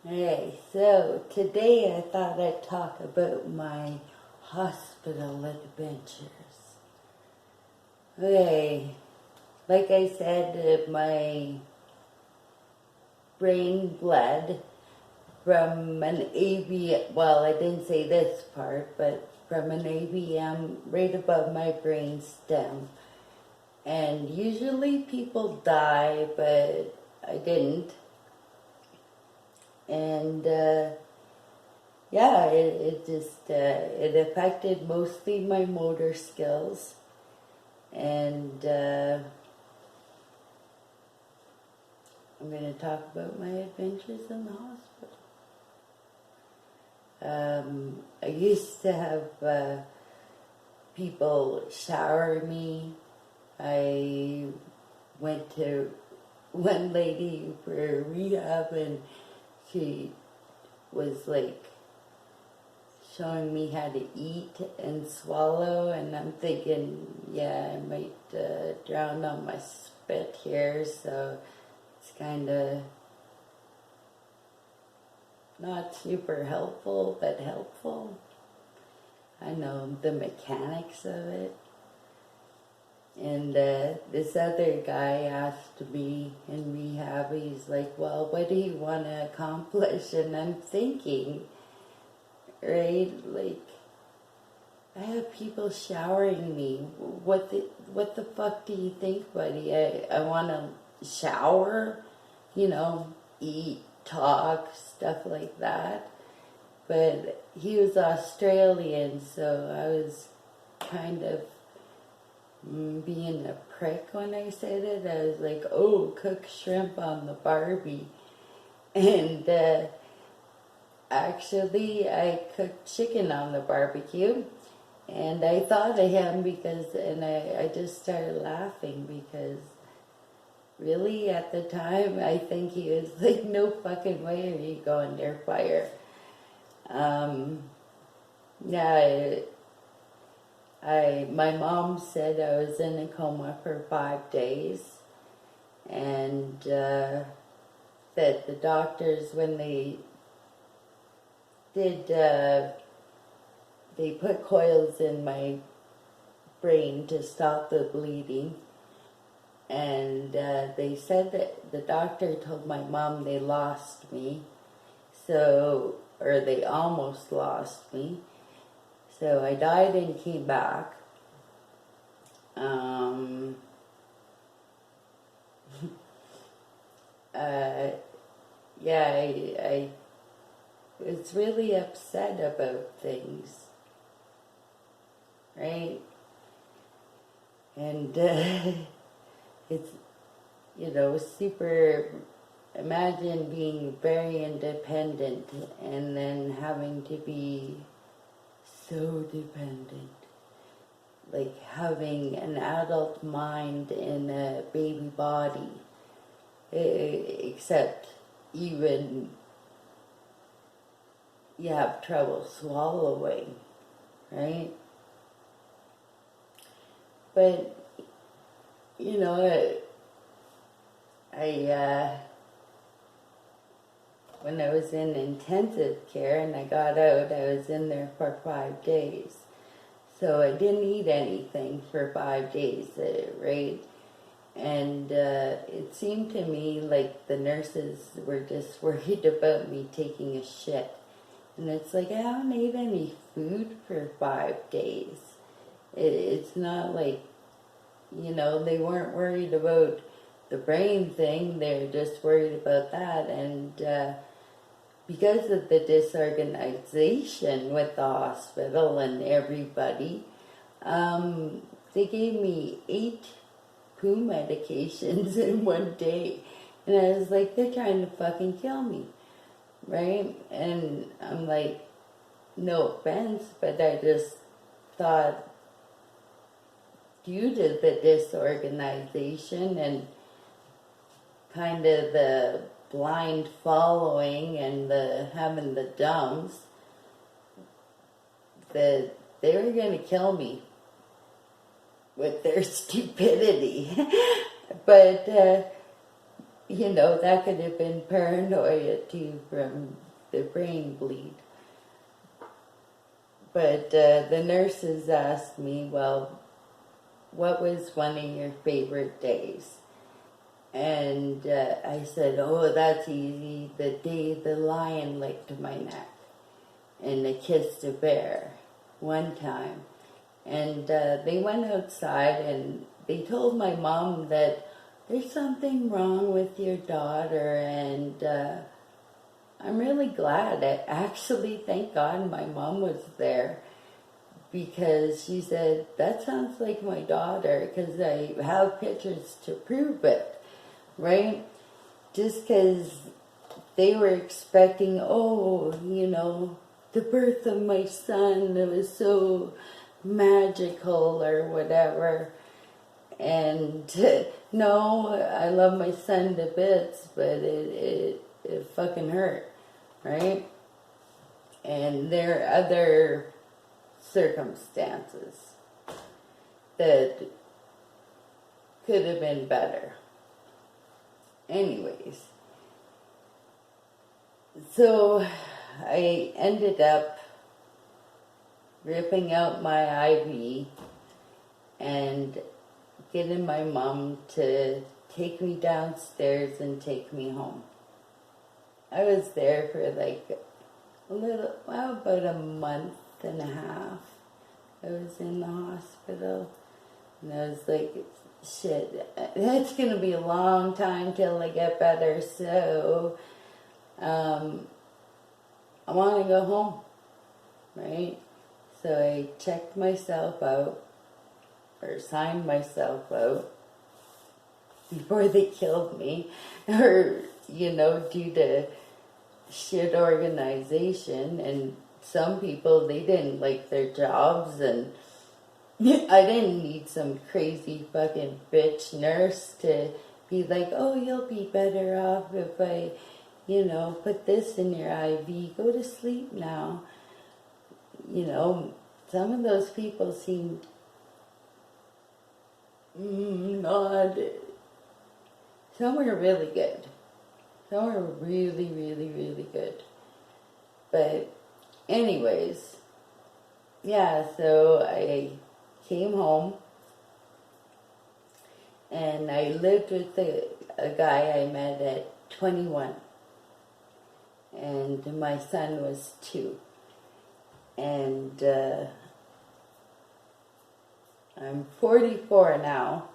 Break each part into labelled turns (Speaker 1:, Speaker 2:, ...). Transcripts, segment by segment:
Speaker 1: Hey, so today I thought I'd talk about my hospital adventures. Okay, like I said, my brain bled from an AVM. Well, I didn't say this part, but from an AVM right above my brain stem. And usually people die, but I didn't. And yeah, it just it affected mostly my motor skills, and I'm going to talk about my adventures in the hospital. I used to have people shower me. I went to one lady for rehab, and she was like showing me how to eat and swallow, and I'm thinking, yeah, I might drown on my spit here, so it's kind of not super helpful, but helpful. I know the mechanics of it. And this other guy asked me in rehab, he's like, well, what do you want to accomplish? And I'm thinking, right, like, I have people showering me. What the fuck do you think, buddy? I want to shower, eat, talk, stuff like that. But he was Australian, so I was kind of being a prick when I said it. I was like, oh, cook shrimp on the Barbie. And actually, I cooked chicken on the barbecue. And I thought of him and I just started laughing because really at the time, I think he was like, no fucking way are you going near fire. Yeah, my mom said I was in a coma for 5 days, and that the doctors, when they did, they put coils in my brain to stop the bleeding, and they said that the doctor told my mom they lost me, or they almost lost me. So I died and came back. Yeah, I was really upset about things, right? And it's, super. Imagine being very independent and then having to be so dependent. Like having an adult mind in a baby body. Except even you have trouble swallowing, right? But, when I was in intensive care and I got out, I was in there for 5 days. So I didn't eat anything for 5 days, right? And it seemed to me like the nurses were just worried about me taking a shit. And it's like, I haven't ate any food for 5 days. It's not like, they weren't worried about the brain thing. They're just worried about that. And because of the disorganization with the hospital and everybody, they gave me 8 poo medications in one day. And I was like, they're trying to fucking kill me, right? And I'm like, no offense, but I just thought, due to the disorganization and kind of the blind following and the having the dumps, that they were going to kill me with their stupidity. But you know, that could have been paranoia too from the brain bleed. But the nurses asked me, well, what was one of your favorite days? And I said, oh, that's easy. The day the lion licked my neck and I kissed a bear one time. And they went outside and they told my mom that there's something wrong with your daughter, and I'm really glad. Actually, thank God my mom was there, because she said, that sounds like my daughter, because I have pictures to prove it, right? Just because they were expecting, oh, you know, the birth of my son, it was so magical or whatever. And no, I love my son to bits, but it fucking hurt, right? And there are other circumstances that could have been better. Anyways, so I ended up ripping out my IV and getting my mom to take me downstairs and take me home. I was there for like about a month and a half. I was in the hospital, and I was like, shit, it's gonna be a long time till I get better, so I want to go home, right? So I checked myself out, or signed myself out, before they killed me, or, you know, due to shit organization. And some people, they didn't like their jobs, and I didn't need some crazy fucking bitch nurse to be like, oh, you'll be better off if I, you know, put this in your IV, go to sleep now. You know, some of those people seemed not, some were really good. Some were really, really, really good. But anyways, yeah, so I came home and I lived with a guy I met at 21. And my son was 2. And I'm 44 now.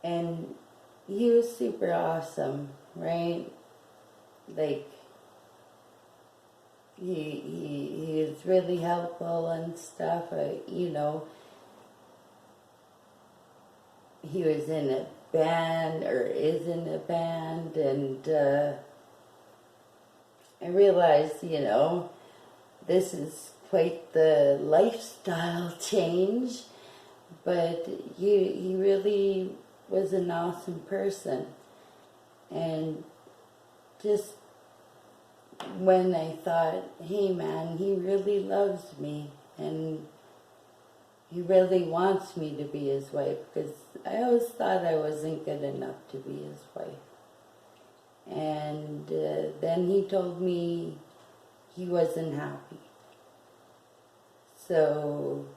Speaker 1: And he was super awesome, right? Like, he is really helpful and stuff. You know, he was in a band, or is in a band, and I realized, you know, this is quite the lifestyle change, but he really was an awesome person. And just when I thought, hey man, he really loves me, and he really wants me to be his wife, because I always thought I wasn't good enough to be his wife. And then he told me he wasn't happy. So,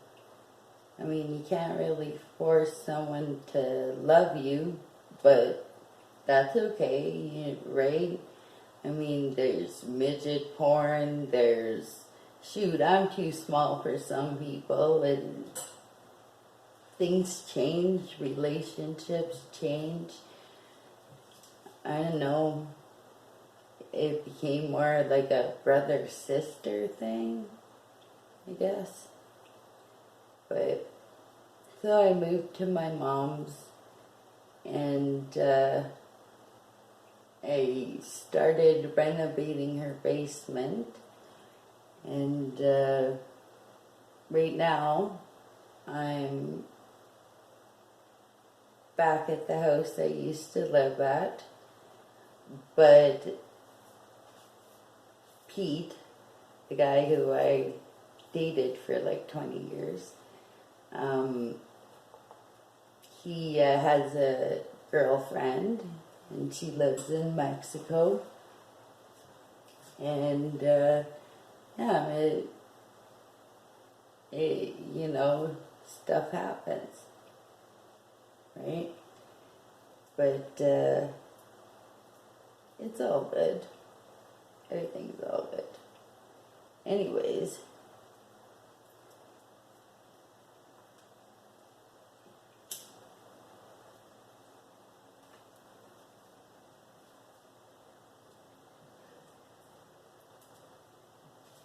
Speaker 1: I mean, you can't really force someone to love you, but that's okay, right? I mean, there's midget porn, there's, shoot, I'm too small for some people, and things change, relationships change. I don't know, it became more like a brother-sister thing, I guess. But, so I moved to my mom's, and I started renovating her basement, and right now I'm back at the house I used to live at, but Pete, the guy who I dated for like 20 years, he has a girlfriend, and she lives in Mexico. And yeah, you know, stuff happens, right? But it's all good. Everything's all good. Anyways,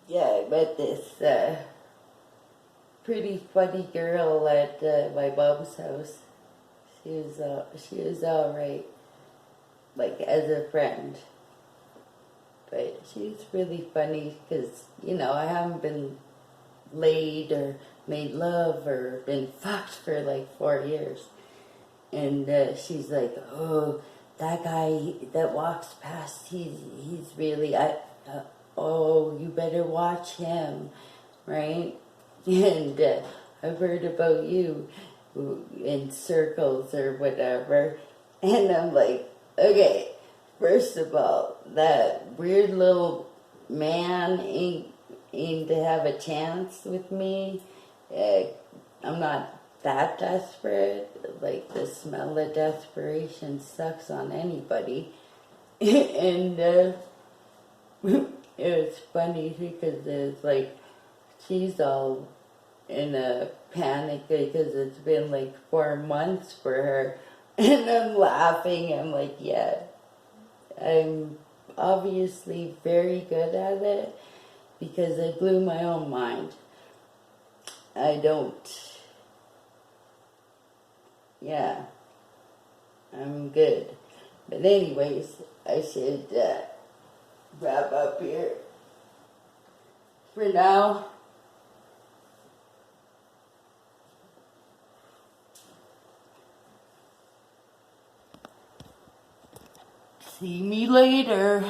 Speaker 1: yeah, I met this pretty funny girl at my mom's house. She was all right, like as a friend. But she's really funny because, you know, I haven't been laid or made love or been fucked for like 4 years. And she's like, oh, that guy that walks past, he's really, oh, you better watch him, right? And I've heard about you in circles or whatever. And I'm like, okay, first of all, that weird little man ain't to have a chance with me. I'm not that desperate. Like, the smell of desperation sucks on anybody. And it was funny because it's like she's all in a panic because it's been like 4 months for her. And I'm laughing. I'm like, yeah, I'm obviously very good at it because I blew my own mind. I don't. Yeah, I'm good. But anyways, I should wrap up here for now. See me later.